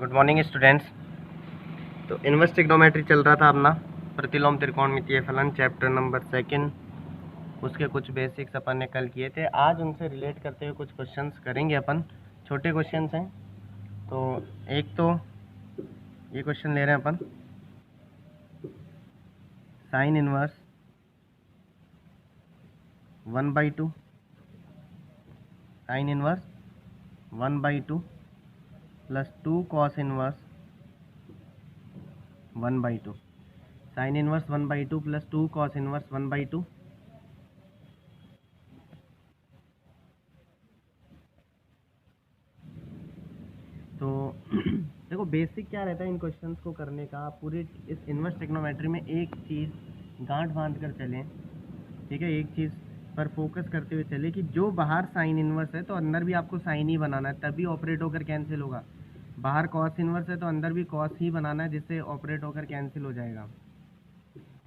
Good morning students. तो inverse trigonometry चल रहा था अपना, प्रतिलोम त्रिकोणमितीय फलन चैप्टर नंबर 2। उसके कुछ बेसिक्स अपन ने कल किए थे। आज उनसे रिलेट करते हुए कुछ क्वेश्चंस करेंगे अपन। छोटे क्वेश्चंस हैं। तो एक तो ये क्वेश्चन ले रहे हैं अपन, sine inverse 1/2, sine inverse 1/2 plus 2 cos inverse 1/2, sine inverse 1/2 plus 2 cos inverse 1/2। तो देखो बेसिक क्या रहता है इन क्वेश्चंस को करने का। पूरे इस इनवर्स ट्रिग्नोमेट्री में एक चीज़ गांठ बांध कर चलें, ठीक है। एक चीज़ पर फोकस करते हुए चले कि जो बाहर साइन इनवर्स है तो अंदर भी आपको साइन ही बनाना है, तभी ऑपरेट होकर कैंसिल होगा। बाहर कॉस इनवर्स है तो अंदर भी कॉस ही बनाना है, जिससे ऑपरेट होकर कैंसिल हो जाएगा,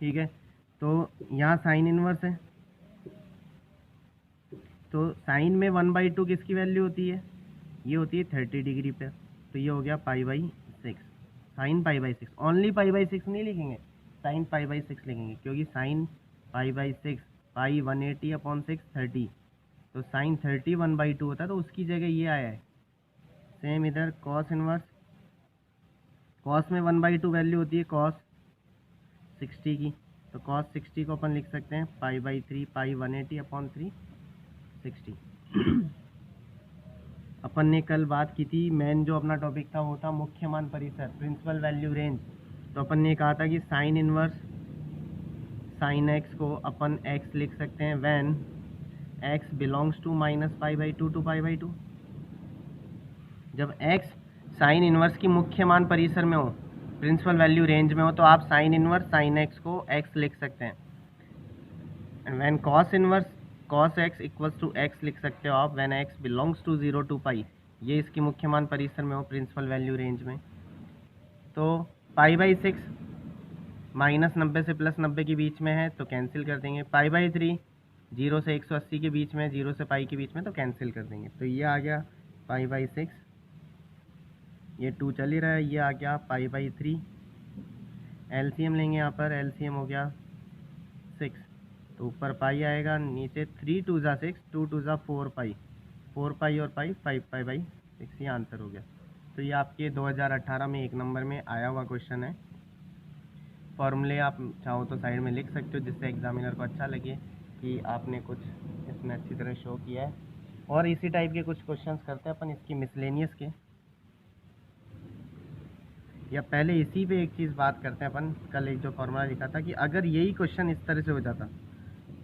ठीक है। तो यहाँ साइन इनवर्स है, तो साइन में 1/2 किसकी वैल्यू होती है? ये होती है 30 डिग्री पे। तो ये हो गया π/6, साइन π/6। ओनली π/6 नहीं लिखेंगे, साइन π/6 लिखेंगे, क्योंकि साइन π/6 पाई 180/6 30। तो साइन 30 1/2 होता है, तो उसकी जगह ये आया है। सेम इधर कॉस इनवर्स, कॉस में 1/2 वैल्यू होती है कॉस 60 की। तो कॉस 60 को अपन लिख सकते हैं π/3 पाई 180/3 60। अपन ने कल बात की थी, मेन जो अपना टॉपिक था वो था मुख्य मान परिसर, प्रिंसिपल वैल्यू रेंज। तो अपन ने कहा था कि साइन इनवर्स साइन एक्स को अपन एक्स लिख सकते हैं when X belongs to -π/2 to π/2। जब एक्स साइन इनवर्स की मुख्य मान परिसर में हो, प्रिंसिपल वैल्यू रेंज में हो, तो आप साइन इनवर्स साइन एक्स को एक्स लिख सकते हैं। And when cos inverse cos X equals to X लिख सकते हो आप when X belongs to 0 to pi, ये इसकी मुख्य मान परिसर में हो, प्रिंसिपल वैल्यू रेंज में। तो π/6 -90 से +90 के बीच में है तो कैंसिल कर देंगे। π/3 0 से 180 के बीच में, 0 से पाई के बीच में, तो कैंसिल कर देंगे। तो ये आ गया π/6, ये 2 चल ही रहा है, ये आ गया π/3। एलसीएम लेंगे यहाँ पर, एलसीएम हो गया 6, तो ऊपर पाई आएगा, नीचे 3 2 ज़ा 6, 2 2 ज़ा 4 पाई, 4 पाई और पाई 5 π/6, ये आंसर हो गया। तो ये आपके 2018 में 1 नंबर में आया हुआ क्वेश्चन है। फॉर्मूले आप चाहो तो साइड में लिख सकते हो, जिससे एग्जामिनर को अच्छा लगे कि आपने कुछ इसमें अच्छी तरह शो किया है। और इसी टाइप के कुछ क्वेश्चंस करते हैं अपन इसकी मिसलेनियस के, या पहले इसी पे एक चीज़ बात करते हैं अपन। कल एक जो फॉर्मूला लिखा था कि अगर यही क्वेश्चन इस तरह से हो जाता,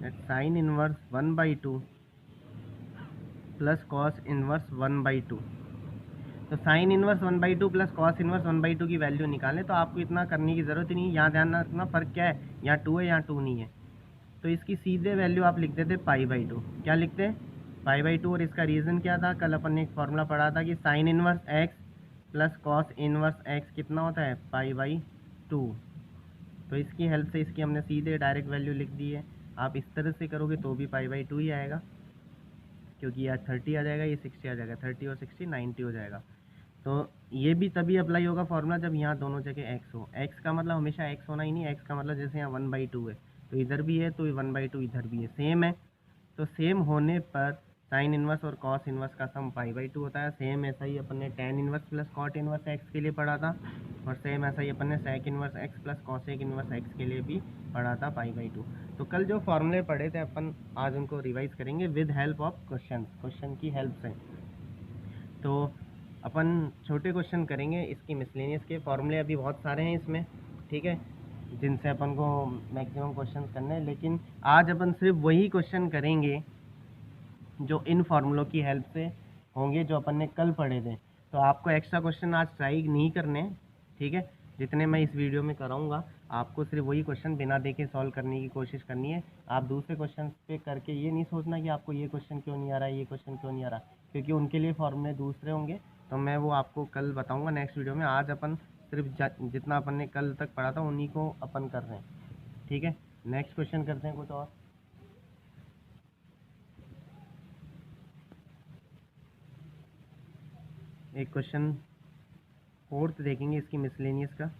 sign inverse 1/2 plus cos inverse 1/2, तो sign inverse 1/2 plus cos inverse 1/2 की वैल्यू निकालें, तो आपको इतना करने की ज़रूरत ही नहीं। यहाँ ध्यान रखना फ़र्क क्या है, यहाँ 2 है, यहाँ 2 नहीं है। तो इसकी सीधे वैल्यू आप लिख देते π/2। क्या लिखते हैं? π/2। और इसका रीज़न क्या था? कल अपन ने एक फॉर्मूला पढ़ा था कि sign inverse X plus cos inverse x कितना होता है? π/2। तो इसकी हेल्प से इसकी हमने सीधे डायरेक्ट वैल्यू लिख दी है। आप इस तरह से करोगे तो भी π/2 ही आएगा, क्योंकि यह 30 आ जाएगा, ये 60 आ जाएगा, 30 और 60 90 हो जाएगा। तो ये भी तभी अप्लाई होगा फॉर्मूला जब यहाँ दोनों जगह एक्स हो। एक्स का मतलब हमेशा एक्स होना ही नहीं, एक्स का मतलब जैसे यहाँ 1/2 है तो इधर भी है, तो 1/2 इधर भी है, सेम है। तो सेम होने पर साइन इनवर्स और कॉस इनवर्स का सम π/2 होता है। सेम ऐसा ही अपन ने tan inverse plus cot inverse X के लिए पढ़ा था, और सेम ऐसा ही अपन ने sec inverse X plus cosec inverse X के लिए भी पढ़ा था π/2। तो कल जो फॉर्मूले पढ़े थे अपन, आज उनको रिवाइज करेंगे विद हेल्प ऑफ क्वेश्चन की हेल्प से। तो अपन छोटे क्वेश्चन करेंगे इसकी मिसलेनियस के। फॉर्मूले अभी बहुत सारे हैं इसमें, ठीक है, जिनसे अपन को मैक्सिमम क्वेश्चन करने हैं, लेकिन आज अपन सिर्फ वही क्वेश्चन करेंगे जो इन फार्मूलों की हेल्प से होंगे, जो अपन ने कल पढ़े थे। तो आपको एक्स्ट्रा क्वेश्चन आज ट्राई नहीं करने, ठीक है। जितने मैं इस वीडियो में कराऊंगा, आपको सिर्फ वही क्वेश्चन बिना देखे सॉल्व करने की कोशिश करनी है। आप दूसरे क्वेश्चन पे करके ये नहीं सोचना कि आपको ये क्वेश्चन क्यों नहीं आ रहा है, ये क्वेश्चन क्यों नहीं आ रहा, क्योंकि उनके लिए फॉर्मूले दूसरे होंगे। तो मैं वो आपको कल बताऊँगा नेक्स्ट वीडियो में। आज अपन सिर्फ जितना अपन ने कल तक पढ़ा था उन्हीं को अपन कर रहे हैं, ठीक है। नेक्स्ट क्वेश्चन करते हैं कुछ और। एक क्वेश्चन फोर्थ देखेंगे इसकी मिसलेनियस का।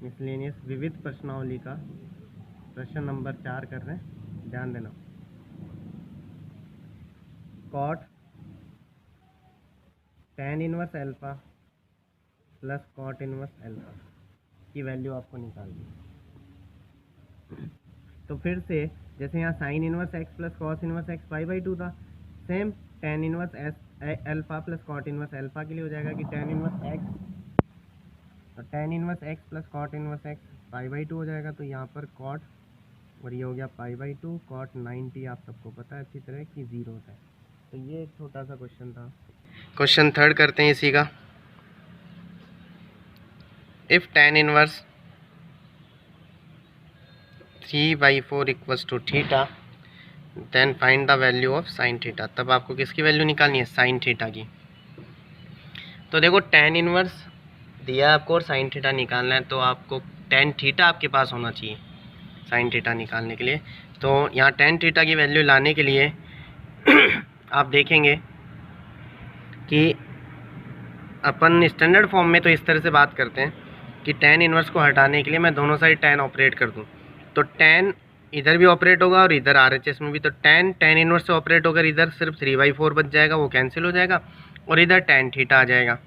मिसलेनियस विविध प्रश्नावली का प्रश्न नंबर 4 कर रहे हैं, ध्यान देना। Cot tan inverse alpha plus cot inverse alpha की वैल्यू आपको निकालनी है। तो फिर से जैसे यहाँ sine inverse X plus cos inverse X pi by 2 था, same tan inverse alpha plus cot inverse alpha के लिए हो जाएगा कि tan इनवर्स एक्स, तो tan inverse X plus cot inverse X pi by 2 हो जाएगा। तो यहाँ पर कॉट और ये हो गया पाई बाई 2, कॉट 90 आप सबको पता है अच्छी तरह कि 0 होता है। तो ये एक छोटा सा क्वेश्चन था। क्वेश्चन थर्ड करते हैं इसी का। If tan inverse 3/4 equals to theta then find the value of sine theta. तब आपको किसकी वैल्यू निकालनी है? साइन थीटा की। तो देखो tan इनवर्स दिया आपको और साइन थीटा निकालना है, तो आपको tan थीटा आपके पास होना चाहिए साइन थीटा निकालने के लिए। तो यहाँ tan थीटा की वैल्यू लाने के लिए आप देखेंगे कि अपन स्टैंडर्ड फॉर्म में तो इस तरह से बात करते हैं कि tan इनवर्स को हटाने के लिए मैं दोनों साइड tan ऑपरेट कर दूं, तो tan इधर भी ऑपरेट होगा और इधर RHS में भी। तो tan इनवर्स से ऑपरेट होकर इधर सिर्फ 3/4 बच जाएगा, वो कैंसिल हो जाएगा और इधर tan थीटा आ जाएगा।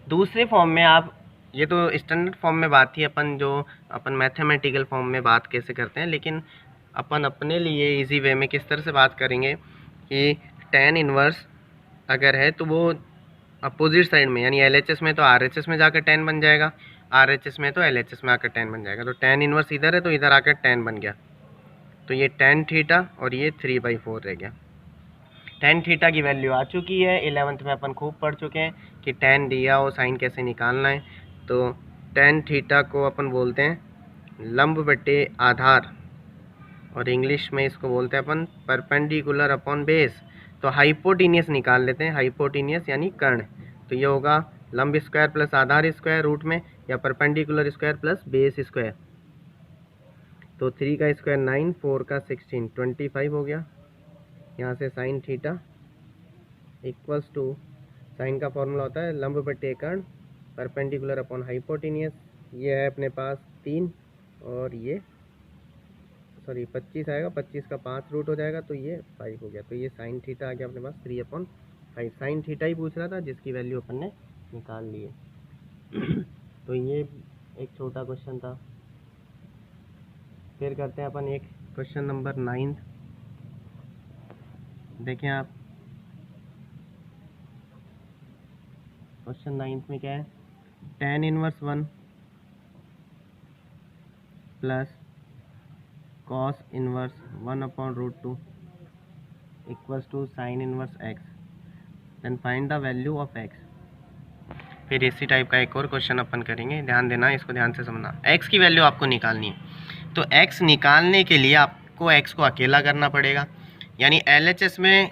दूसरे फॉर्म में आप, ये तो स्टैंडर्ड फॉर्म में बात थी, अपन मैथमेटिकल फॉर्म में बात कैसे करते हैं, लेकिन अपन अपने लिए इजी वे में किस तरह से बात करेंगे कि tan इनवर्स अगर है तो वो अपोजिट साइड में यानी LHS में तो RHS में जाकर tan बन जाएगा, RHS में तो LHS में आकर tan बन जाएगा। तो tan इनवर्स इधर है तो इधर आकर tan बन गया, तो ये tan थीटा और ये 3/4 रह गया। tan थीटा की वैल्यू आ चुकी है, 11th में अपन खूब पढ़ चुके हैं कि tan दिया और साइन कैसे निकालना है। तो tan थीटा को अपन बोलते हैं लंब बटे आधार, और इंग्लिश में इसको बोलते हैं अपन परपेंडिकुलर अपॉन बेस। तो हाइपोटीनियस निकाल लेते हैं, हाइपोटीनियस यानी कर्ण। तो ये होगा लंब स्क्वायर प्लस आधार स्क्वायर रूट में, या perpendicular square plus base square. तो 3 का स्क्वायर 9, 4 का 16, 25 हो गया। यहाँ से sine theta equals to, sine का फॉर्मूला होता है लंब बटे कर्ण परपेंडिकुलर अपॉन हाइपोटीनियस। ये है अपने पास 3 और ये 25 आएगा, 25 का 5 रूट हो जाएगा, तो ये 5 हो गया। तो ये साइन थीटा आ गया अपने पास 3/5। साइन थीटा ही पूछ रहा था जिसकी वैल्यू अपन ने निकाल ली है। तो ये एक छोटा क्वेश्चन था। फिर करते हैं अपन एक क्वेश्चन नंबर 9। देखें आप क्वेश्चन 9 में क्या है, tan inverse 1 plus cos inverse 1/√2 equals to sine inverse x, then find the value of x। फिर इसी टाइप का एक और क्वेश्चन अपन करेंगे, ध्यान देना, इसको ध्यान से समझना। x की वैल्यू आपको निकालनी है, तो x निकालने के लिए आपको x को अकेला करना पड़ेगा, यानी LHS में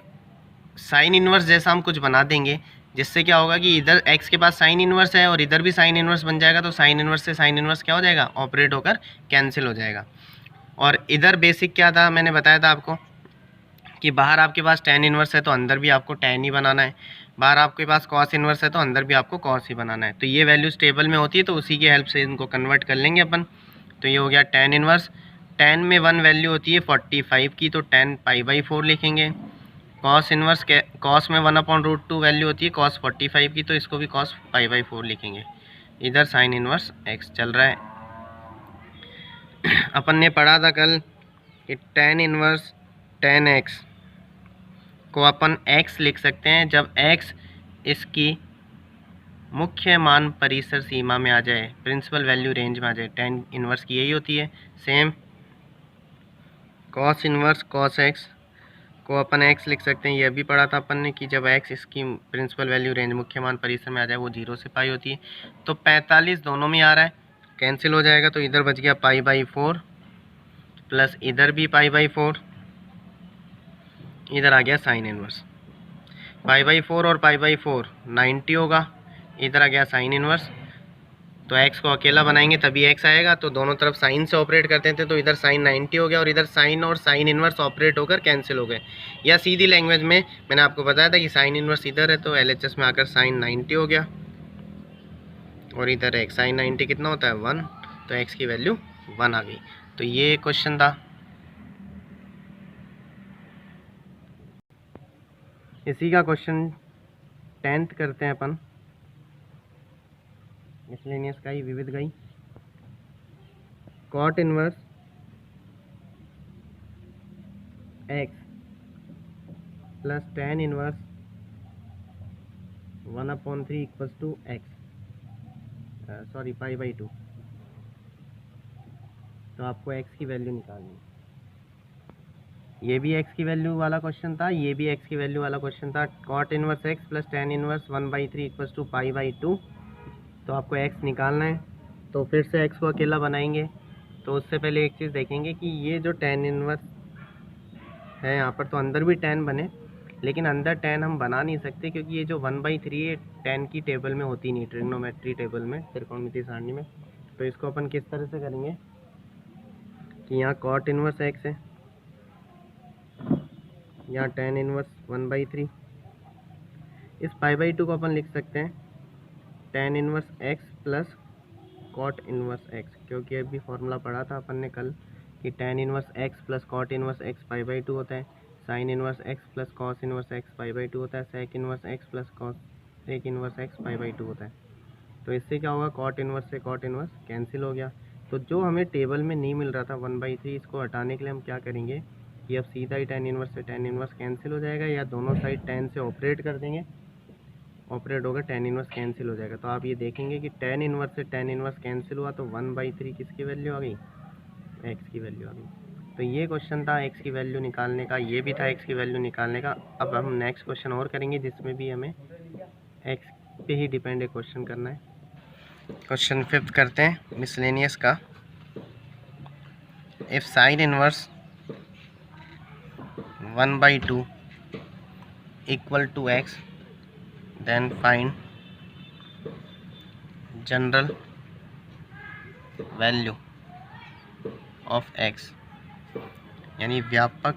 साइन इनवर्स जैसा हम कुछ बना देंगे, जिससे क्या होगा कि इधर x के पास साइन इनवर्स है और इधर भी साइन इनवर्स बन जाएगा। तो साइन इनवर्स से साइन इनवर्स क्या हो जाएगा, ऑपरेट होकर कैंसिल हो जाएगा। और इधर बेसिक क्या था, मैंने बताया था आपको कि बाहर आपके पास tan इनवर्स है तो अंदर भी आपको tan ही बनाना है, बाहर आपके पास cos इनवर्स है तो अंदर भी आपको cos ही बनाना है। तो ये वैल्यूज टेबल में होती है, तो उसी की हेल्प से इनको कन्वर्ट कर लेंगे अपन। तो ये हो गया tan इनवर्स, tan में 1 वैल्यू होती है 45 की, तो tan π/4 लिखेंगे। cos इनवर्स cos में 1/√2 वैल्यू होती है cos 45 की, तो इसको भी cos π/4 लिखेंगे। इधर साइन इनवर्स x चल रहा है। अपन ने पढ़ा था कल कि tan इनवर्स tan x को अपन x लिख सकते हैं जब x इसकी मुख्य मान परिसर सीमा में आ जाए, प्रिंसिपल वैल्यू रेंज में आ जाए। tan इनवर्स की यही होती है। Same cos inverse cos x को अपन x लिख सकते हैं, यह भी पढ़ा था अपन ने कि जब x इसकी प्रिंसिपल वैल्यू रेंज मुख्य मान परिसर में आ जाए, वो 0 से पाई होती है। तो 45 दोनों में आ रहा है, कैंसिल हो जाएगा, तो इधर बच गया π/4 प्लस इधर भी π/4, इधर आ गया साइन इनवर्स। π/4 और π/4 90 होगा, इधर आ गया साइन इनवर्स। तो x को अकेला बनाएंगे तभी x आएगा। तो दोनों तरफ साइन से ऑपरेट करते थे, तो इधर साइन 90 हो गया और इधर साइन और साइन इन्वर्स ऑपरेट होकर कैंसिल हो गए। या सीधी लैंग्वेज में मैंने आपको बताया था कि साइन इन्वर्स इधर है, तो LHS में आकर साइन 90 हो गया और इधर x साइन 90 कितना होता है 1, तो x की वैल्यू 1 आ गई। तो ये क्वेश्चन था। इसी का क्वेश्चन 10th करते हैं अपन, मिसलेनियस का ही, विविध गई। Cot inverse x plus tan inverse 1/3 equals to x, sorry π/2। तो आपको x की वैल्यू निकालनी है। ये भी x की वैल्यू वाला क्वेश्चन था, ये भी x की वैल्यू वाला क्वेश्चन था। Cot inverse x plus tan inverse 1/3 equals to π/2। तो आपको x निकालना है। तो फिर से x को अकेला बनाएंगे। तो उससे पहले एक चीज़ देखेंगे कि ये जो tan इनवर्स है यहाँ पर, तो अंदर भी tan बने, लेकिन अंदर tan हम बना नहीं सकते क्योंकि ये जो 1/3 है tan की टेबल में होती नहीं, ट्रिग्नोमेट्री टेबल में, त्रिकोणमितीय सारणी में। तो इसको अपन किस तरह से करेंगे कि यहाँ कॉट इनवर्स x है, यहाँ tan इनवर्स 1/3। इस π/2 को अपन लिख सकते हैं tan inverse x plus cot inverse x, क्योंकि अभी फॉर्मूला पढ़ा था अपन ने कल कि tan inverse x plus cot inverse x π/2 होता है, sine inverse x plus cos inverse x π/2 होता है, sec inverse x plus cosec inverse x π/2 होता है। तो इससे क्या होगा, कॉट इनवर्स से कॉट इनवर्स कैंसिल हो गया। तो जो हमें टेबल में नहीं मिल रहा था 1/3, इसको हटाने के लिए हम क्या करेंगे कि अब सीधा ही tan इनवर्स से tan इनवर्स कैंसिल हो जाएगा, या दोनों साइड tan से ऑपरेट कर देंगे, ऑपरेट होगा tan इनवर्स कैंसिल हो जाएगा। तो आप ये देखेंगे कि tan इनवर्स से tan इनवर्स कैंसिल हुआ, तो 1/3 किसकी वैल्यू आ गई, x की वैल्यू आ गई। तो ये क्वेश्चन था x की वैल्यू निकालने का, ये भी था x की वैल्यू निकालने का। अब हम नेक्स्ट क्वेश्चन और करेंगे जिसमें भी हमें x पे ही डिपेंड क्वेश्चन करना है। क्वेश्चन 5th करते हैं मिसलेनियस का। If sine inverse 1/2 equal to x, then find general value of x, यानी व्यापक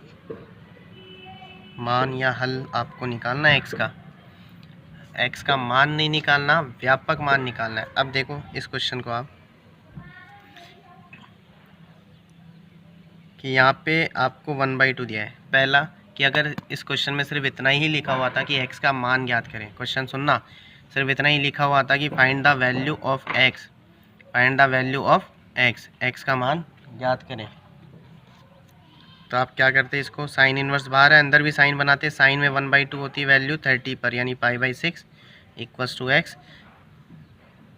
मान या हल आपको निकालना है x का मान नहीं निकालना, व्यापक मान निकालना है। अब देखो इस क्वेश्चन को आप कि यहाँ पे आपको 1/2 दिया है। पहला कि अगर इस क्वेश्चन में सिर्फ इतना ही लिखा हुआ था कि x का मान ज्ञात करें, क्वेश्चन सुनना, सिर्फ इतना ही लिखा हुआ था कि find the value of x, find the value of x का मान ज्ञात करें, तो आप क्या करते हैं, इसको साइन इनवर्स बाहर है, अंदर भी साइन बनाते हैं। साइन में 1/2 होती है वैल्यू 30 पर, यानी π/6 equals to x।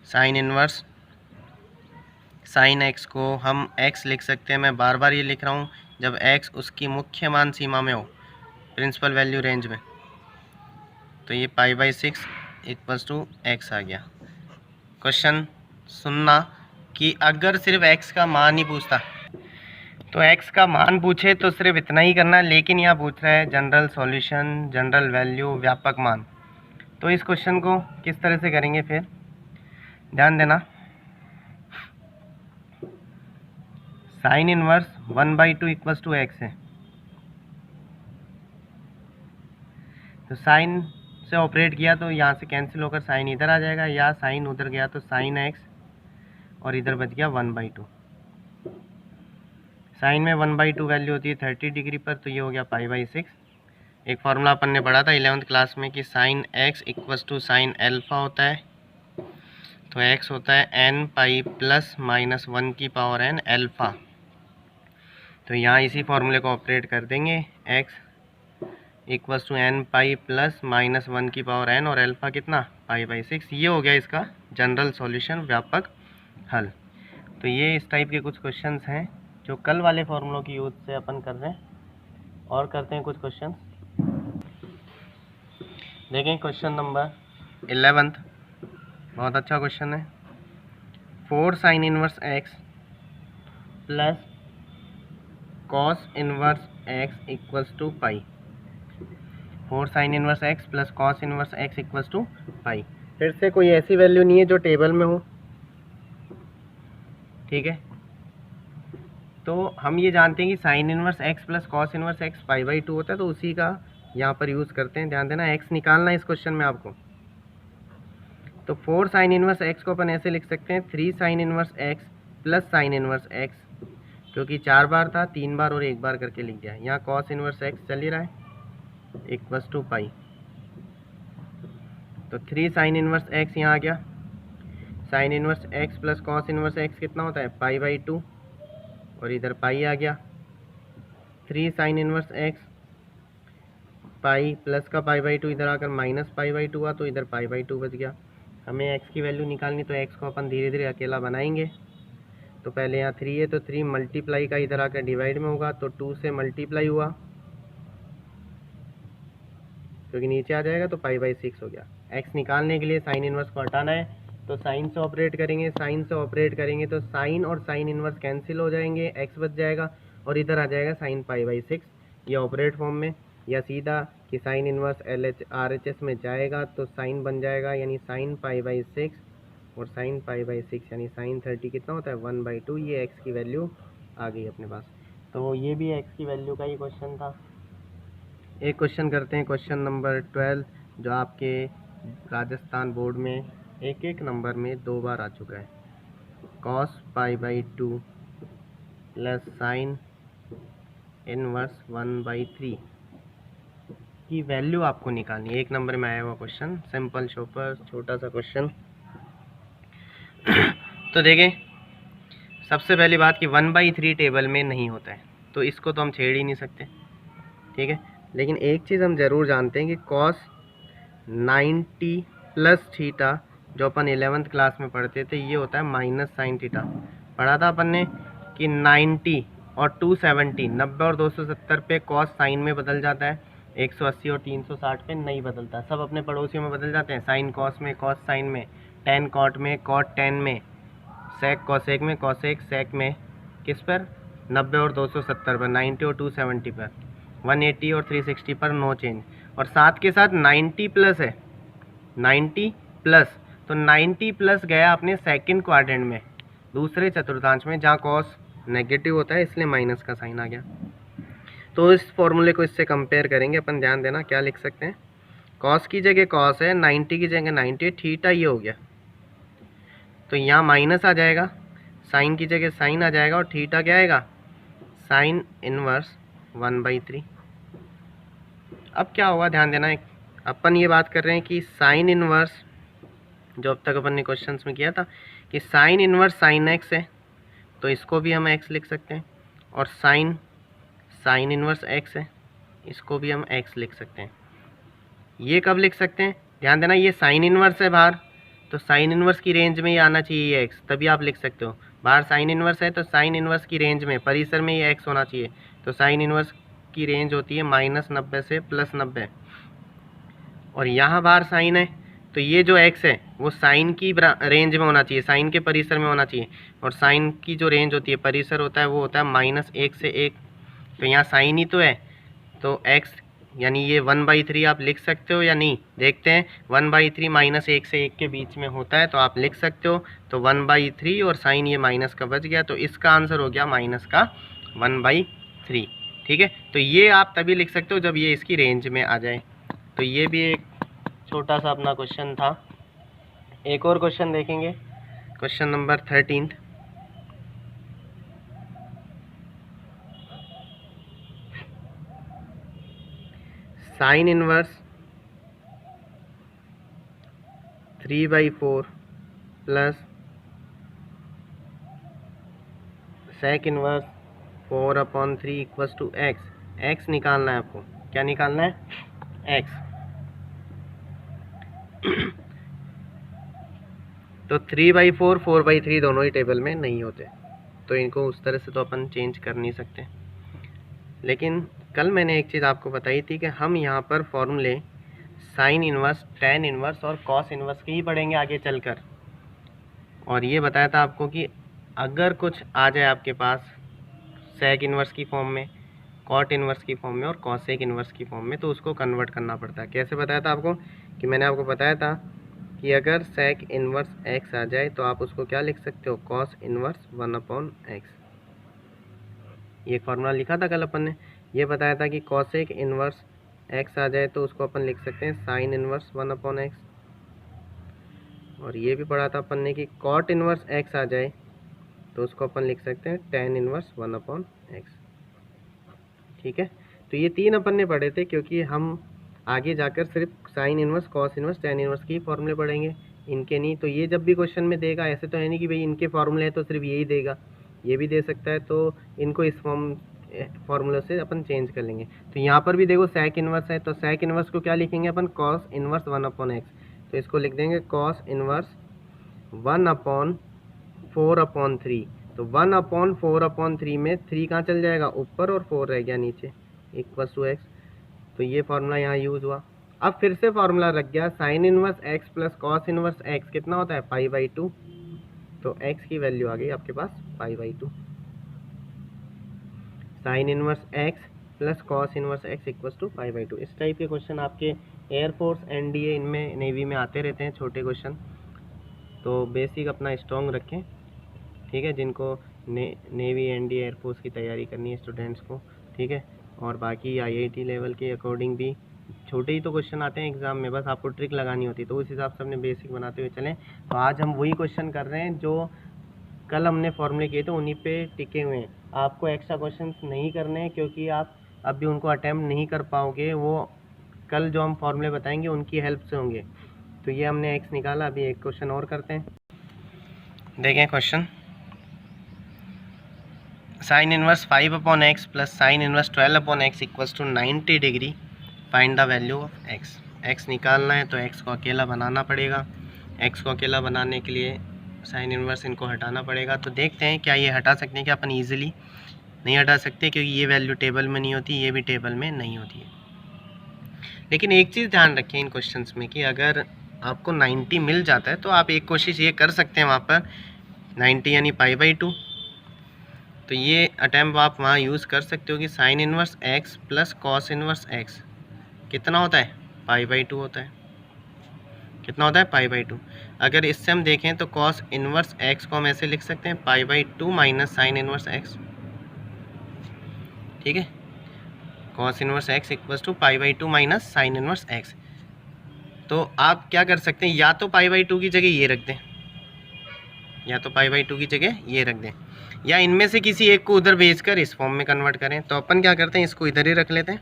Sine inverse sine x को हम x लिख सकते हैं, मैं बार बार ये लिख रहा हूँ, जब x उसकी मुख्य मान सीमा में हो, प्रिंसिपल वैल्यू रेंज में, तो ये π/6 इक्वल्स टू x आ गया। क्वेश्चन सुनना कि अगर सिर्फ x का मान ही पूछता, तो x का मान पूछे तो सिर्फ इतना ही करना है, लेकिन यहाँ पूछ रहा है जनरल सॉल्यूशन, जनरल वैल्यू, व्यापक मान। तो इस क्वेश्चन को किस तरह से करेंगे, फिर ध्यान देना। Sine inverse 1/2 equals to x है, तो साइन से ऑपरेट किया तो यहाँ से कैंसिल होकर साइन इधर आ जाएगा, या साइन उधर गया तो साइन x और इधर बच गया 1/2। साइन में 1/2 वैल्यू होती है 30 डिग्री पर, तो ये हो गया π/6। एक फार्मूला अपन ने पढ़ा था 11th क्लास में कि sine x equals to sine alpha होता है, तो x होता है n पाई प्लस माइनस 1 की पावर n एल्फा। तो यहाँ इसी फार्मूले को ऑपरेट कर देंगे, x equals to n pi plus minus 1 की पावर n और एल्फा कितना π/6। ये हो गया इसका जनरल सॉल्यूशन, व्यापक हल। तो ये इस टाइप के कुछ क्वेश्चंस हैं जो कल वाले फार्मूलों की यूज़ से अपन कर रहे हैं। और करते हैं कुछ क्वेश्चन, देखें क्वेश्चन नंबर 11th, बहुत अच्छा क्वेश्चन है। 4 sine inverse x plus cos inverse x equals to pi. 4 sine inverse x plus cos inverse x equals to pi. फिर से कोई ऐसी वैल्यू नहीं है जो टेबल में हो, ठीक है। तो हम ये जानते हैं कि sign inverse X plus cos inverse X pi by 2 होता है, तो उसी का यहाँ पर यूज़ करते हैं। ध्यान देना, एक्स निकालना है इस क्वेश्चन में आपको। तो 4 साइन इनवर्स एक्स को अपन ऐसे लिख सकते हैं 3 sign inverse X plus sine inverse x, क्योंकि 4 बार था, 3 बार और 1 बार करके लिख दिया। यहाँ कॉस इनवर्स एक्स चल ही रहा है, इक्वल्स टू पाई। तो 3 साइन इनवर्स एक्स यहाँ आ गया। Sign inverse X plus cos inverse x कितना होता है, पाई बाई 2, और इधर पाई आ गया। 3 sign inverse X pi plus का पाई बाई 2 इधर आकर माइनस पाई बाई 2 हुआ, तो इधर पाई बाई 2 बच गया। हमें एक्स की वैल्यू निकालनी, तो एक्स को अपन धीरे धीरे अकेला बनाएंगे। तो पहले यहाँ 3 है, तो 3 मल्टीप्लाई का इधर आकर डिवाइड में होगा, तो 2 से मल्टीप्लाई हुआ, क्योंकि नीचे आ जाएगा तो पाई बाई 6 हो गया। एक्स निकालने के लिए साइन इनवर्स को हटाना है, तो साइन से ऑपरेट करेंगे। साइन से ऑपरेट करेंगे तो साइन और साइन इनवर्स कैंसिल हो जाएंगे, एक्स बच जाएगा, और इधर आ जाएगा साइन पाई बाई 6। ये ऑपरेट फॉर्म में, या सीधा कि साइन इनवर्स RHS में जाएगा तो साइन बन जाएगा, यानी साइन पाई बाई 6 और साइन पाई बाई 6 यानी साइन 30 कितना होता है, 1/2। ये एक्स की वैल्यू आ गई अपने पास। तो ये भी एक्स की वैल्यू का ही क्वेश्चन था। एक क्वेश्चन करते हैं, क्वेश्चन नंबर 12, जो आपके राजस्थान बोर्ड में एक नंबर में 2 बार आ चुका है। Cos pi by 2 plus sine inverse 1/3 की वैल्यू आपको निकालनी है। 1 नंबर में आया हुआ क्वेश्चन, सिंपल शॉपर छोटा सा क्वेश्चन। तो देखें, सबसे पहली बात कि 1/3 टेबल में नहीं होता है, तो इसको तो हम छेड़ ही नहीं सकते, ठीक है। लेकिन एक चीज़ हम ज़रूर जानते हैं कि कॉस 90 प्लस थीटा, जो अपन 11th क्लास में पढ़ते थे, ये होता है माइनस साइन थीटा। पढ़ा था अपन ने कि 90 और 270, 90 और 270 पे कॉस साइन में बदल जाता है, 180 और 360 पे नहीं बदलता। सब अपने पड़ोसियों में बदल जाते हैं, साइन कॉस में, कॉस साइन में, टेन कॉट में, कॉट टेन में, सेक कॉसेक में, कॉसेक सेक में। किस पर, 90 और 270 पर, 90 और 270 पर, 180 और 360 पर नो चेंज। और साथ के साथ 90 प्लस है, 90 प्लस, तो 90 प्लस गया अपने सेकंड क्वाड्रेंट में, दूसरे चतुर्थांश में, जहाँ कॉस नेगेटिव होता है, इसलिए माइनस का साइन आ गया। तो इस फॉर्मूले को इससे कंपेयर करेंगे अपन। ध्यान देना, क्या लिख सकते हैं, कॉस की जगह कॉस है, 90 की जगह 90, थीटा ये हो गया, तो यहाँ माइनस आ जाएगा, साइन की जगह साइन आ जाएगा, और थीटा क्या आएगा, साइन इनवर्स 1/3। अब क्या होगा, ध्यान देना, अपन ये बात कर रहे हैं कि साइन इनवर्स, जो अब तक अपन ने क्वेश्चंस में किया था कि साइन इनवर्स साइन एक्स है, तो इसको भी हम एक्स लिख सकते हैं, और साइन इनवर्स एक्स है, इसको भी हम एक्स लिख सकते हैं। ये कब लिख सकते हैं, ध्यान देना, ये साइन इनवर्स है बाहर, तो साइन इनवर्स की रेंज में ही आना चाहिए ये एक्स, तभी आप लिख सकते हो। बाहर साइन इनवर्स है, तो साइन इनवर्स की रेंज में, परिसर में ये एक्स होना चाहिए। तो साइन इनवर्स की रेंज होती है -90 से +90, और यहाँ बाहर साइन है, तो ये जो एक्स है वो साइन की रेंज में होना चाहिए, साइन के परिसर में होना चाहिए। और साइन की जो रेंज होती है, परिसर होता है, वो होता है -1 से 1, तो यहाँ साइन ही तो है, तो एक्स यानी ये 1/3 आप लिख सकते हो या नहीं, देखते हैं। 1/3 -1 से 1 के बीच में होता है, तो आप लिख सकते हो। तो 1/3 और साइन ये माइनस का बच गया, तो इसका आंसर हो गया माइनस का 1/3, ठीक है। तो ये आप तभी लिख सकते हो जब ये इसकी रेंज में आ जाए। तो ये भी एक छोटा सा अपना क्वेश्चन था। एक और क्वेश्चन देखेंगे, question number 13। Sine inverse 3/4 plus sec inverse 4/3 equals to X. X निकालना है आपको, क्या निकालना है, एक्स। तो 3/4, 4/3 दोनों ही टेबल में नहीं होते, तो इनको उस तरह से तो अपन चेंज कर नहीं सकते। लेकिन कल मैंने एक चीज़ आपको बताई थी कि हम यहाँ पर फॉर्मूले साइन इनवर्स, टेन इनवर्स और कॉस इनवर्स के ही पढ़ेंगे आगे चलकर। और ये बताया था आपको कि अगर कुछ आ जाए आपके पास सेक इनवर्स की फॉर्म में, कॉट इनवर्स की फॉर्म में और कॉसेक इनवर्स की फॉर्म में, तो उसको कन्वर्ट करना पड़ता है। कैसे बताया था आपको, कि मैंने आपको बताया था कि अगर sec इनवर्स x आ जाए तो आप उसको क्या लिख सकते हो, cos इनवर्स 1/x। ये फॉर्मूला लिखा था कल अपन ने, ये बताया था कि cosec इनवर्स x आ जाए तो उसको अपन लिख सकते हैं sin इनवर्स 1/x। और ये भी पढ़ा था अपन ने कि cot इनवर्स x आ जाए तो उसको अपन लिख सकते हैं tan इनवर्स 1/x। ठीक है, तो ये 3 अपन ने पढ़े थे, क्योंकि हम आगे जाकर सिर्फ sine inverse, cos inverse, tan inverse के ही फॉर्मूले पढ़ेंगे, इनके नहीं। तो ये जब भी क्वेश्चन में देगा, ऐसे तो है नहीं कि भाई इनके फॉर्मूले हैं तो सिर्फ यही देगा, ये भी दे सकता है, तो इनको इस फॉर्मूले से अपन चेंज कर लेंगे। तो यहाँ पर भी देखो sec इनवर्स है, तो sec इनवर्स को क्या लिखेंगे अपन, cos इनवर्स 1/x। तो इसको लिख देंगे cos इनवर्स 1/4/3। तो 1/4/3 में 3 कहाँ चल जाएगा ऊपर और 4 रह गया नीचे, इक्वल्स टू x। तो ये फार्मूला यहाँ यूज़ हुआ। अब फिर से फार्मूला रख गया, sign inverse x plus cos inverse x कितना होता है, π/2। तो x की वैल्यू आ गई आपके पास π/2। Sine inverse x plus cos inverse x equals to π/2। इस टाइप के क्वेश्चन आपके एयरफोर्स, NDA, इनमें नेवी में आते रहते हैं छोटे क्वेश्चन। तो बेसिक अपना स्ट्रॉन्ग रखें, ठीक है, जिनको नेवी, NDA, एयरफोर्स की तैयारी करनी है स्टूडेंट्स को, ठीक है। और बाकी IIT लेवल के अकॉर्डिंग भी छोटे ही तो क्वेश्चन आते हैं एग्ज़ाम में, बस आपको ट्रिक लगानी होती है, तो उस हिसाब से हमने बेसिक बनाते हुए चलें। तो आज हम वही क्वेश्चन कर रहे हैं जो कल हमने फॉर्मूले किए थे, उन्हीं पे टिके हुए हैं। आपको एक्स्ट्रा क्वेश्चन नहीं करने हैं, क्योंकि आप अभी उनको अटैम्प्ट नहीं कर पाओगे, वो कल जो हम फॉर्मूले बताएंगे उनकी हेल्प से होंगे। तो ये हमने एक्स निकाला, अभी एक क्वेश्चन और करते हैं। देखें question, sine inverse 5/x plus sine inverse 12/x equals to 90 degree, find the value of x। x निकालना है तो x को अकेला बनाना पड़ेगा। x को अकेला बनाने के लिए साइन इनवर्स इनको हटाना पड़ेगा। तो देखते हैं क्या ये हटा सकते हैं क्या अपन ईजिली। नहीं हटा सकते, क्योंकि ये वैल्यू टेबल में नहीं होती, ये भी टेबल में नहीं होती है। लेकिन एक चीज़ ध्यान रखें इन क्वेश्चंस में कि अगर आपको 90 मिल जाता है तो आप एक कोशिश ये कर सकते हैं वहाँ पर 90 यानी π/2। तो ये अटैम्प्ट आप वहाँ यूज़ कर सकते हो कि sign inverse x plus cos inverse x कितना होता है, π/2 होता है। कितना होता है, π/2। अगर इससे हम देखें तो कॉस इनवर्स x को हम ऐसे लिख सकते हैं π/2 माइनस साइन इनवर्स x। ठीक है, cos inverse x equals to π/2 minus sine inverse x। तो आप क्या कर सकते हैं, या तो π/2 की जगह ये रख दें, या तो π/2 की जगह ये रख दें, या इनमें से किसी एक को उधर भेजकर इस फॉर्म में कन्वर्ट करें। तो अपन क्या करते हैं, इसको इधर ही रख लेते हैं,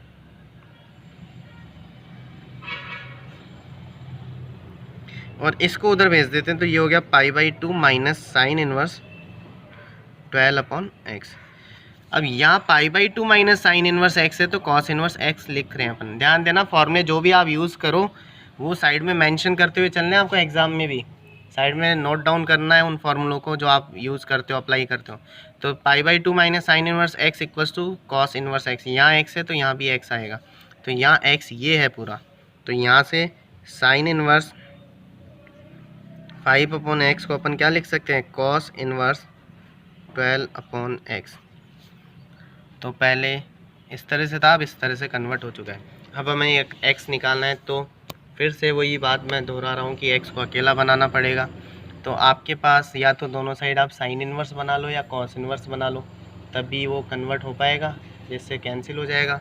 और इसको उधर भेज देते हैं। तो ये हो गया π/2 माइनस साइन इनवर्स 12/x। अब यहाँ π/2 माइनस साइन इनवर्स x है तो कॉस इनवर्स x लिख रहे हैं अपन। ध्यान देना, फॉर्मूले जो भी आप यूज़ करो वो साइड में मेंशन करते हुए चलने हैं आपको, एग्जाम में भी साइड में नोट डाउन करना है उन फॉर्मूलों को जो आप यूज़ करते हो, अप्लाई करते हो। तो π/2 minus sine inverse x equals to cos inverse x। यहाँ x है तो यहाँ भी x आएगा, तो यहाँ x ये है पूरा। तो यहाँ से साइन इनवर्स 5/x को अपन क्या लिख सकते हैं, कॉस इनवर्स 12/x। तो पहले इस तरह से था, अब इस तरह से कन्वर्ट हो चुका है। अब हमें एक x निकालना है, तो फिर से वही बात मैं दोहरा रहा हूँ कि x को अकेला बनाना पड़ेगा। तो आपके पास या तो दोनों साइड आप साइन इनवर्स बना लो या कॉस इनवर्स बना लो, तभी वो कन्वर्ट हो पाएगा, जिससे कैंसिल हो जाएगा।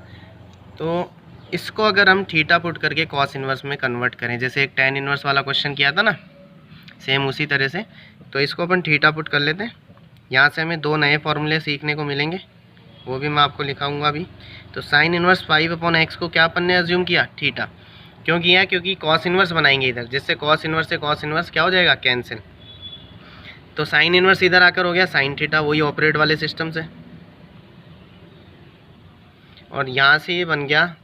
तो इसको अगर हम थीटा पुट करके कॉस इनवर्स में कन्वर्ट करें, जैसे एक tan इनवर्स वाला क्वेश्चन किया था ना, सेम उसी तरह से, तो इसको अपन थीटा पुट कर लेते हैं। यहाँ से हमें 2 नए फॉर्मूले सीखने को मिलेंगे, वो भी मैं आपको लिखाऊंगा अभी। तो साइन इनवर्स 5/x को क्या अपन ने अज्यूम किया, थीटा। क्यों किया, क्योंकि कॉस इनवर्स बनाएंगे इधर, जिससे कॉस इनवर्स से कॉस इनवर्स क्या हो जाएगा, कैंसिल। तो साइन इनवर्स इधर आकर हो गया साइन थीटा, वही ऑपरेट वाले सिस्टम से। और यहाँ से ये बन गया,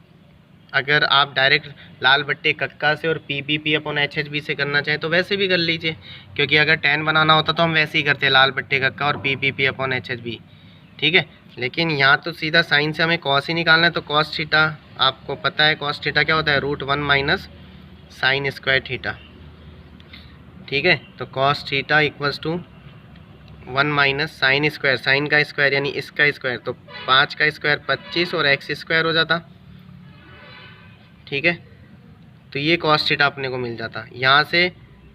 अगर आप डायरेक्ट लाल बट्टे कक्का से और PPP/HHB से करना चाहें तो वैसे भी कर लीजिए, क्योंकि अगर tan बनाना होता तो हम वैसे ही करते, लाल बट्टे कक्का और PPP/HHB। ठीक है, लेकिन यहाँ तो सीधा साइन से हमें कॉस ही निकालना है। तो कॉस थीटा आपको पता है, कॉस थीटा क्या होता है, √1 माइनस साइन स्क्वायर थीटा। ठीक है, तो cos theta equals to 1 minus sine square, sine का स्क्वायर यानी इसका स्क्वायर, तो 5 का स्क्वायर 25 और x स्क्वायर हो जाता। ठीक है, तो ये कॉस थीटा अपने को मिल जाता। यहाँ से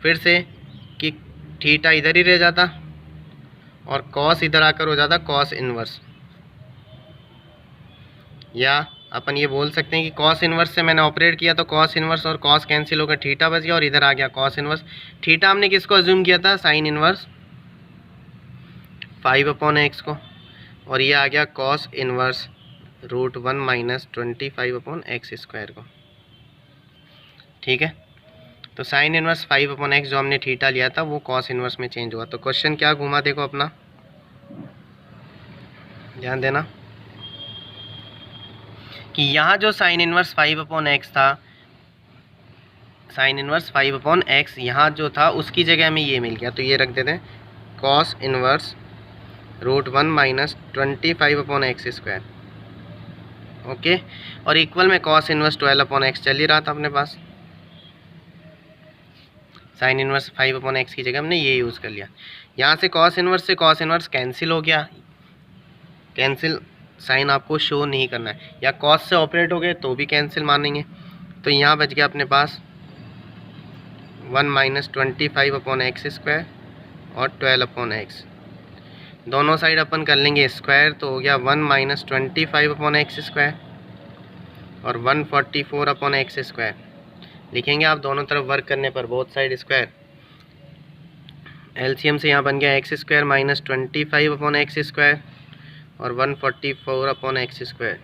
फिर से कि थीटा इधर ही रह जाता और कॉस इधर आकर हो जाता कॉस इन्वर्स, या अपन ये बोल सकते हैं कि कॉस इन्वर्स से मैंने ऑपरेट किया तो कॉस इन्वर्स और कॉस कैंसिल होकर थीटा बच गया और इधर आ गया कॉस इन्वर्स। थीटा हमने किसको अज्यूम किया था, साइन इन्वर्स 5/x को, और ये आ गया कॉस इन्वर्स √1 - 25/x² को। ठीक है, तो साइन इन्वर्स 5/x जो हमने थीटा लिया था वो कॉस इन्वर्स में चेंज हुआ। तो क्वेश्चन क्या घुमा देखो अपना, ध्यान देना कि यहाँ जो साइन इन्वर्स 5/x था, साइन इन्वर्स 5/x यहाँ जो था उसकी जगह हमें ये मिल गया, तो ये रख देते हैं कॉस इन्वर्स √1 - 25/x²। ओके, और इक्वल में कॉस इन्वर्स 12/x चल ही रहा था अपने पास, साइन इन्वर्स 5/x की जगह हमने ये यूज़ कर लिया। यहाँ से कॉस इन्वर्स कैंसिल हो गया, कैंसिल साइन आपको शो नहीं करना है, या कॉस से ऑपरेट हो गए तो भी कैंसिल मानेंगे। तो यहाँ बच गया अपने पास 1 - 25/x² और 12/x, दोनों साइड अपन कर लेंगे स्क्वायर, तो हो गया 1 - 25/x² और 144/x²। लिखेंगे आप दोनों तरफ वर्क करने पर बोथ साइड स्क्वायर, एलसीएम से यहाँ बन गया x² - 25/x² और 144/x²।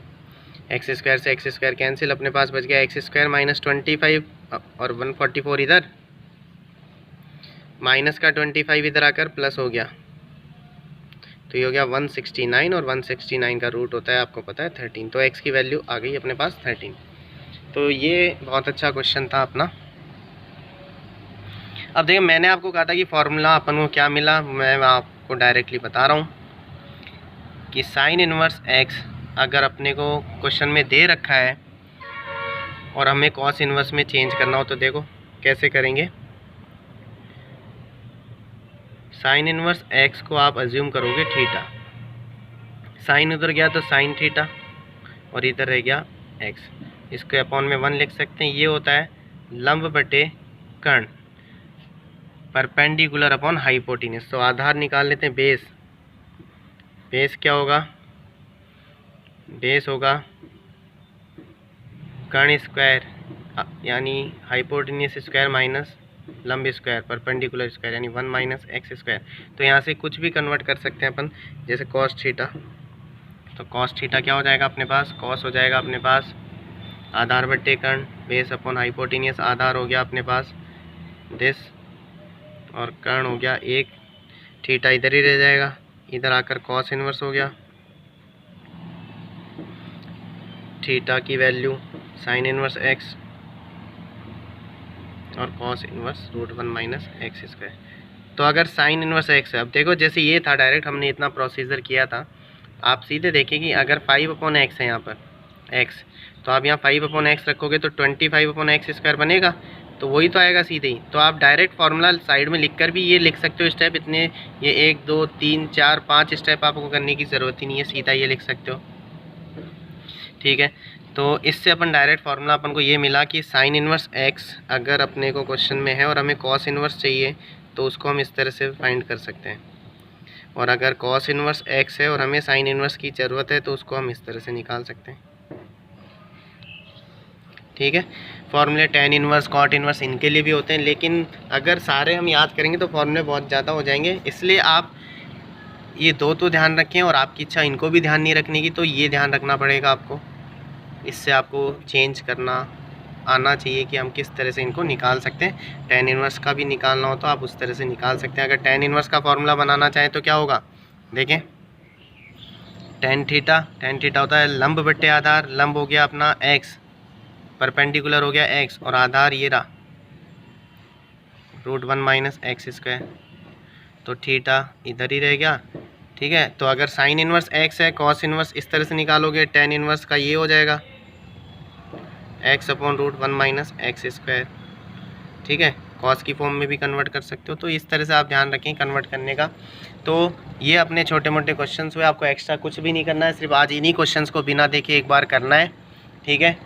x² से x² कैंसिल, अपने पास बच गया x² - 25 और 144 इधर, माइनस का 25 इधर आकर प्लस हो गया, तो ये हो गया 169 और 169 का रूट होता है आपको पता है 13, तो x की वैल्यू आ गई अपने पास 13। तो ये बहुत अच्छा क्वेश्चन था अपना। अब देखिए मैंने आपको कहा था कि फॉर्मूला अपन को क्या मिला, मैं आपको डायरेक्टली बता रहा हूँ कि साइन इन्वर्स x अगर अपने को क्वेश्चन में दे रखा है और हमें कॉस इन्वर्स में चेंज करना हो तो देखो कैसे करेंगे। साइन इन्वर्स x को आप अज्यूम करोगे थीटा, साइन उधर गया तो साइन थीटा और इधर रह गया x, इसको अपॉन में 1 लिख सकते हैं। ये होता है लंब बटे कर्ण, परपेंडिकुलर अपॉन हाइपोटेन्यूज। तो आधार निकाल लेते हैं, बेस, बेस क्या होगा, बेस होगा कर्ण स्क्वायर यानी हाइपोटेन्यूज स्क्वायर माइनस लंब स्क्वायर परपेंडिकुलर स्क्वायर यानी 1 - x²। तो यहाँ से कुछ भी कन्वर्ट कर सकते हैं अपन, जैसे कॉस थीटा, तो कॉस थीटा क्या हो जाएगा अपने पास, कॉस हो जाएगा अपने पास आधार बट्टे कर्ण, बेस अपॉन हाइपोटेन्यूज, आधार हो गया अपने पास दिस और कर्ण हो गया 1, थीटा इधर ही रह जाएगा, इधर आकर कॉस इन्वर्स हो गया, थीटा की वैल्यू साइन इन्वर्स x और कॉस इन्वर्स √1 - x²। तो अगर साइन इन्वर्स x है, अब देखो जैसे ये था डायरेक्ट हमने इतना प्रोसीजर किया था, आप सीधे देखिए कि अगर 5/x है यहाँ पर x, तो आप यहाँ 5/x रखोगे तो 25/x² बनेगा, तो वही तो आएगा सीधे ही। तो आप डायरेक्ट फार्मूला साइड में लिखकर भी ये लिख सकते हो स्टेप, इतने ये 1 2 3 4 5 स्टेप आपको करने की ज़रूरत ही नहीं है, सीधा ये लिख सकते हो। ठीक है, तो इससे अपन डायरेक्ट फार्मूला अपन को ये मिला कि साइन इन्वर्स x अगर अपने को क्वेश्चन में है और हमें कॉस इन्वर्स चाहिए तो उसको हम इस तरह से फाइंड कर सकते हैं, और अगर कॉस इन्वर्स x है और हमें साइन इन्वर्स की ज़रूरत है तो उसको हम इस तरह से निकाल सकते हैं। ठीक है, फॉर्मूले tan इन्वर्स कॉट इन्वर्स इनके लिए भी होते हैं, लेकिन अगर सारे हम याद करेंगे तो फॉर्मूले बहुत ज़्यादा हो जाएंगे, इसलिए आप ये दो तो ध्यान रखें, और आपकी इच्छा इनको भी ध्यान नहीं रखने की तो ये ध्यान रखना पड़ेगा आपको, इससे आपको चेंज करना आना चाहिए कि हम किस तरह से इनको निकाल सकते हैं। tan इन्वर्स का भी निकालना हो तो आप उस तरह से निकाल सकते हैं। अगर tan इन्वर्स का फॉर्मूला बनाना चाहें तो क्या होगा, देखें tan थीटा होता है लंब बट्टे आधार, लंब हो गया अपना x, परपेंडिकुलर हो गया x और आधार ये रहा √1 - x², तो थीटा इधर ही रह गया। ठीक है, तो अगर साइन इन्वर्स x है, कॉस इन्वर्स इस तरह से निकालोगे, tan इन्वर्स का ये हो जाएगा x/√1 - x²। ठीक है, कॉस की फॉर्म में भी कन्वर्ट कर सकते हो, तो इस तरह से आप ध्यान रखें कन्वर्ट करने का। तो ये अपने छोटे मोटे क्वेश्चंस हुए, आपको एक्स्ट्रा कुछ भी नहीं करना है, सिर्फ आज इन्हीं क्वेश्चंस को बिना देखे एक बार करना है। ठीक है,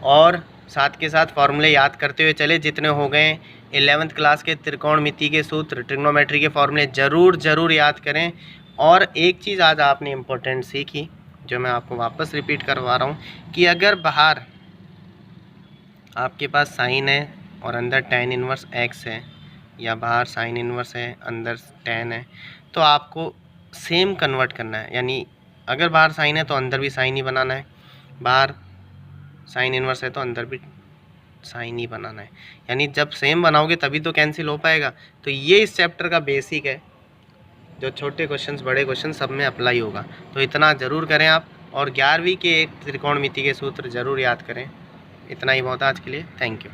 और साथ के साथ फॉर्मूले याद करते हुए चले जितने हो गए। 11th क्लास के त्रिकोणमिति के सूत्र, ट्रिग्नोमेट्री के फॉर्मूले ज़रूर याद करें। और एक चीज़ आज आपने इम्पोर्टेंट सीखी जो मैं आपको वापस रिपीट करवा रहा हूँ कि अगर बाहर आपके पास साइन है और अंदर tan इनवर्स x है, या बाहर साइन इनवर्स है अंदर tan है, तो आपको सेम कन्वर्ट करना है। यानी अगर बाहर साइन है तो अंदर भी साइन ही बनाना है, बाहर साइन इनवर्स है तो अंदर भी साइन ही बनाना है। यानी जब सेम बनाओगे तभी तो कैंसिल हो पाएगा। तो ये इस चैप्टर का बेसिक है, जो छोटे क्वेश्चंस बड़े क्वेश्चन सब में अप्लाई होगा। तो इतना ज़रूर करें आप, और 11वीं के त्रिकोणमिति के सूत्र ज़रूर याद करें। इतना ही बहुत आज के लिए, थैंक यू।